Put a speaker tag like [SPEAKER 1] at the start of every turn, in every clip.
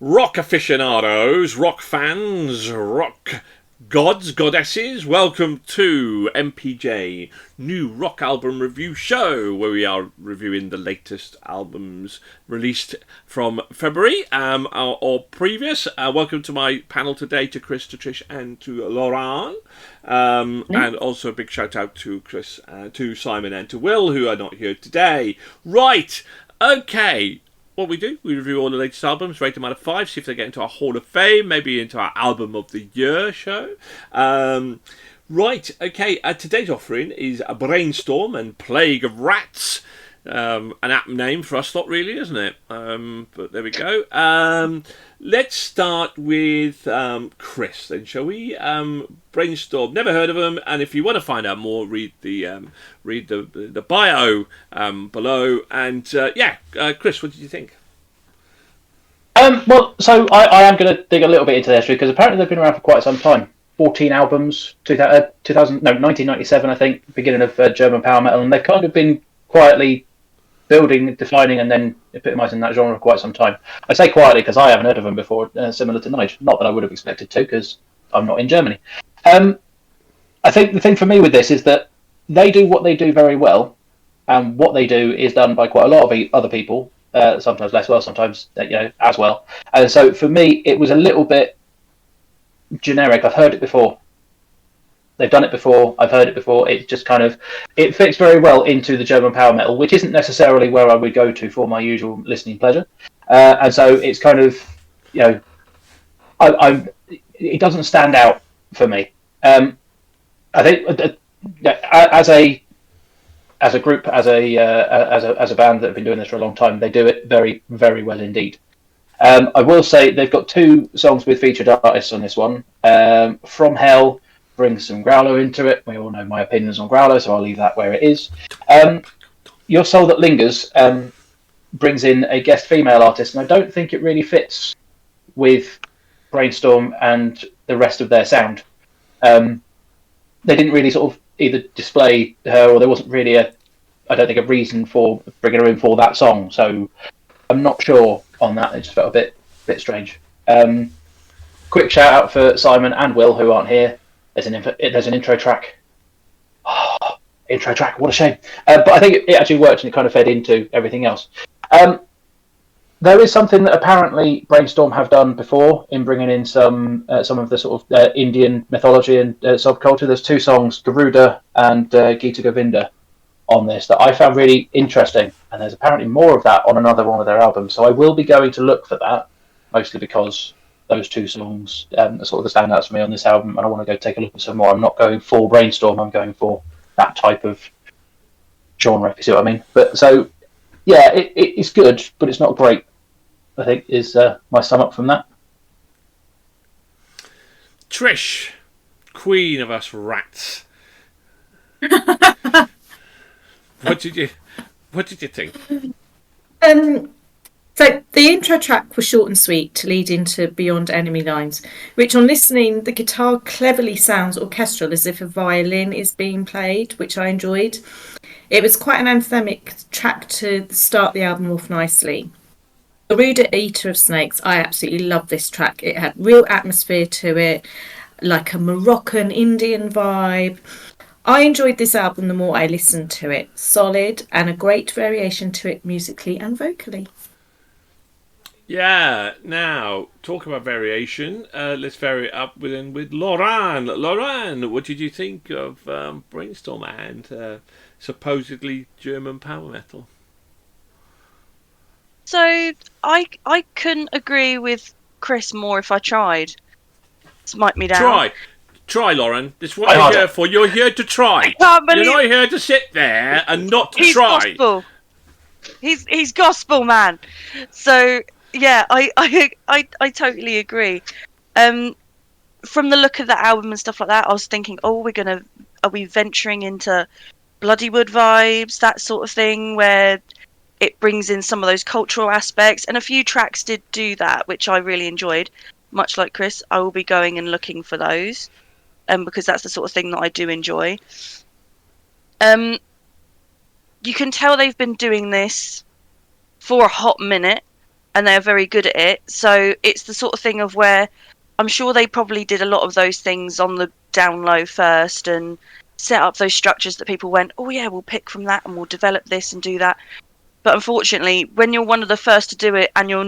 [SPEAKER 1] Rock aficionados, rock fans, rock gods, goddesses, welcome to MPJ, new rock album review show, where we are reviewing the latest albums released from February or previous. Welcome to my panel today, to Chris, to Trish, and to Lauren. And also a big shout out to Chris, to Simon, and to Will, who are not here today. Right, okay. What we do, we review all the latest albums, rate them out of 5, see if they get into our Hall of Fame, maybe into our Album of the Year show. Right, okay, today's offering is a Brainstorm and Plague of Rats. An apt name for us lot, really, isn't it? But there we go. Let's start with Chris, then, shall we? Brainstorm, never heard of them, and if you want to find out more, read the bio below. And Chris, what did you think?
[SPEAKER 2] Well, so I am going to dig a little bit into their history, because apparently they've been around for quite some time. 14 albums, 1997, I think, beginning of German power metal, and they've kind of been quietly building, defining, and then epitomising that genre for quite some time. I say quietly because I haven't heard of them before, similar to Nige. Not that I would have expected to, because I'm not in Germany. I think the thing for me with this is that they do what they do very well, and what they do is done by quite a lot of other people, sometimes less well, sometimes as well. And so for me, it was a little bit generic. I've heard it before. They've done it before. I've heard it before. It just it fits very well into the German power metal, which isn't necessarily where I would go to for my usual listening pleasure. And so it's kind of, it doesn't stand out for me. I think as a group, as a band that have been doing this for a long time, they do it very, very well indeed. I will say they've got 2 songs with featured artists on this one. From Hell brings some growler into it. We all know my opinions on growler, so I'll leave that where it is. Your Soul That Lingers brings in a guest female artist, and I don't think it really fits with Brainstorm and the rest of their sound. They didn't really sort of either display her, or there wasn't really a reason for bringing her in for that song. So I'm not sure on that. It just felt a bit strange. Quick shout out for Simon and Will, who aren't here. There's an intro track. Oh, intro track, what a shame. But I think it actually worked, and it kind of fed into everything else. There is something that apparently Brainstorm have done before in bringing in some of the sort of Indian mythology and subculture. There's 2 songs, Garuda and Gita Govinda, on this that I found really interesting, and there's apparently more of that on another one of their albums. So I will be going to look for that, mostly because those 2 songs are sort of the standouts for me on this album, and I want to go take a look at some more. I'm not going for Brainstorm, I'm going for that type of genre, if you see what I mean. But so, yeah, it's good, but it's not great, I think, is my sum up from that.
[SPEAKER 1] Trish, queen of us rats. What did you think?
[SPEAKER 3] So the intro track was short and sweet to lead into Beyond Enemy Lines, which on listening, the guitar cleverly sounds orchestral, as if a violin is being played, which I enjoyed. It was quite an anthemic track to start the album off nicely. Garuda, Eater of Snakes, I absolutely love this track. It had real atmosphere to it, like a Moroccan Indian vibe. I enjoyed this album the more I listened to it. Solid, and a great variation to it musically and vocally.
[SPEAKER 1] Yeah, now, talk about variation. Let's vary it up with Lauren. Lauren, what did you think of Brainstorm and supposedly German power metal?
[SPEAKER 4] So, I couldn't agree with Chris more if I tried. Smite me down.
[SPEAKER 1] Try, Lauren. This is what you're here for. You're here to try. You're not here to sit there and not to try.
[SPEAKER 4] He's gospel. He's gospel, man. So, yeah, I totally agree. From the look of the album and stuff like that, I was thinking, are we venturing into Bloodywood vibes, that sort of thing, where it brings in some of those cultural aspects, and a few tracks did do that, which I really enjoyed. Much like Chris, I will be going and looking for those, because that's the sort of thing that I do enjoy. You can tell they've been doing this for a hot minute, and they are very good at it. So it's the sort of thing of where I'm sure they probably did a lot of those things on the down low first and set up those structures that people went, oh yeah, we'll pick from that and we'll develop this and do that. But unfortunately, when you're one of the first to do it and you're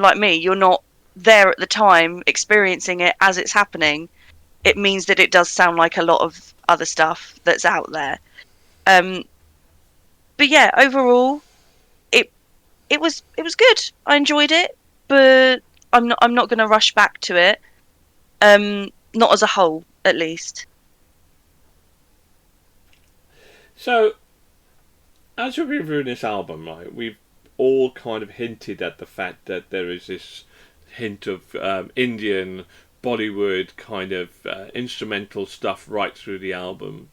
[SPEAKER 4] like me, you're not there at the time experiencing it as it's happening, it means that it does sound like a lot of other stuff that's out there. But yeah, overall, it was good. I enjoyed it, but I'm not going to rush back to it. Not as a whole, at least.
[SPEAKER 1] So, as we're reviewing this album, right, we've all kind of hinted at the fact that there is this hint of Indian Bollywood kind of instrumental stuff right through the album,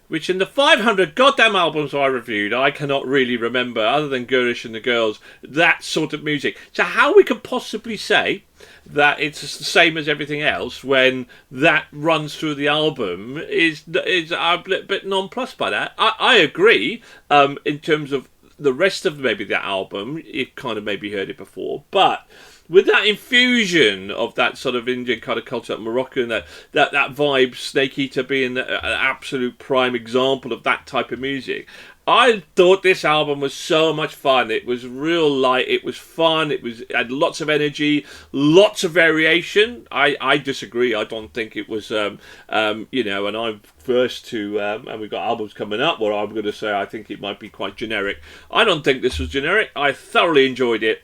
[SPEAKER 1] which in the 500 goddamn albums I reviewed, I cannot really remember, other than Gurish and the Girls, that sort of music. So how we could possibly say that it's the same as everything else when that runs through the album is I'm a little bit nonplussed by that. I agree in terms of the rest of maybe that album, you've kind of maybe heard it before, but with that infusion of that sort of Indian kind of culture, that Moroccan, that vibe, Snake Eater being an absolute prime example of that type of music, I thought this album was so much fun. It was real light. It was fun. It had lots of energy, lots of variation. I disagree. I don't think it was, and I'm first to, and we've got albums coming up where I'm going to say I think it might be quite generic. I don't think this was generic. I thoroughly enjoyed it.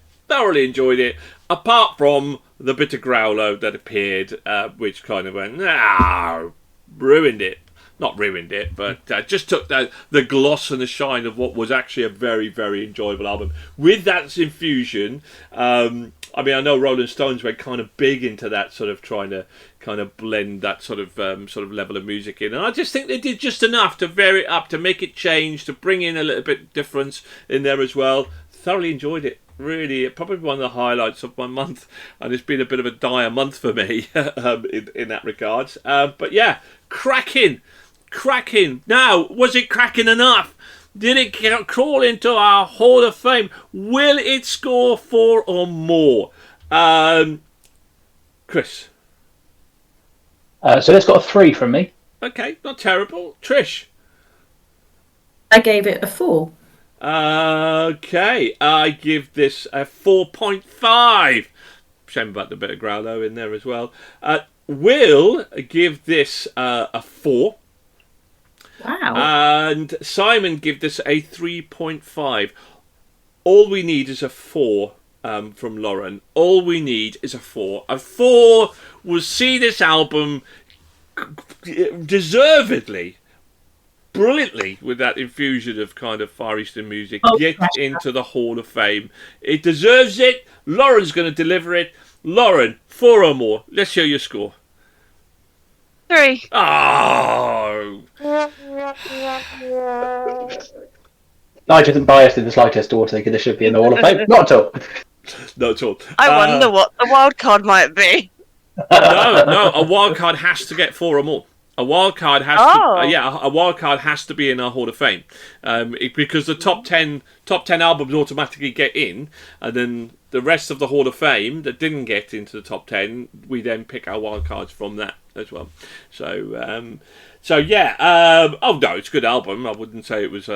[SPEAKER 1] Apart from the bit of growlo that appeared, which kind of went, ruined it. Not ruined it, but just took the gloss and the shine of what was actually a very, very enjoyable album. With that infusion, I know Rolling Stones went kind of big into that, sort of trying to kind of blend that sort of level of music in. And I just think they did just enough to vary it up, to make it change, to bring in a little bit difference in there as well. Thoroughly enjoyed it. Really, probably one of the highlights of my month, and it's been a bit of a dire month for me in that regards. But yeah, cracking. Now, was it cracking enough? Did it crawl into our Hall of Fame? Will it score 4 or more? Chris?
[SPEAKER 2] So it's got a 3 from me.
[SPEAKER 1] Okay, not terrible. Trish?
[SPEAKER 3] I gave it a 4.
[SPEAKER 1] Okay, I give this a 4.5. Shame about the bit of growlo in there as well. Will give this a 4.
[SPEAKER 3] Wow.
[SPEAKER 1] And Simon give this a 3.5. All we need is a 4 from Lauren. All we need is a 4. A 4 will see this album deservedly, brilliantly, with that infusion of kind of Far Eastern music, get into the Hall of Fame. It deserves it. Lauren's going to deliver it. Lauren, 4 or more. Let's hear your score.
[SPEAKER 4] 3.
[SPEAKER 1] Oh!
[SPEAKER 2] Nigel isn't biased in the slightest towards thinking this should be in the Hall of Fame. Not at all.
[SPEAKER 1] Not at all.
[SPEAKER 4] I wonder what the wild card might be.
[SPEAKER 1] No, a wild card has to get 4 or more. A wild card has a wild card has to be in our Hall of Fame, because the top 10 albums automatically get in, and then the rest of the Hall of Fame that didn't get into the top 10, we then pick our wild cards from that as well. So yeah. Oh no, it's a good album. I wouldn't say it was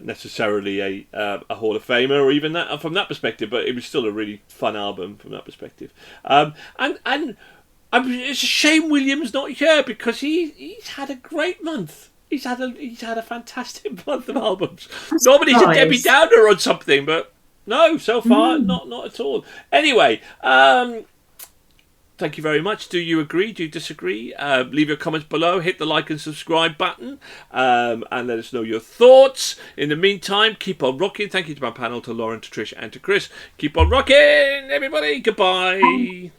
[SPEAKER 1] necessarily a Hall of Famer or even that from that perspective, but it was still a really fun album from that perspective. And it's a shame William's not here, because he's had a great month. He's had a fantastic month of albums. Normally he's a Debbie Downer on something, but no, so far not at all. Anyway, thank you very much. Do you agree? Do you disagree? Leave your comments below. Hit the like and subscribe button, and let us know your thoughts. In the meantime, keep on rocking. Thank you to my panel, to Lauren, to Trish, and to Chris. Keep on rocking, everybody. Goodbye.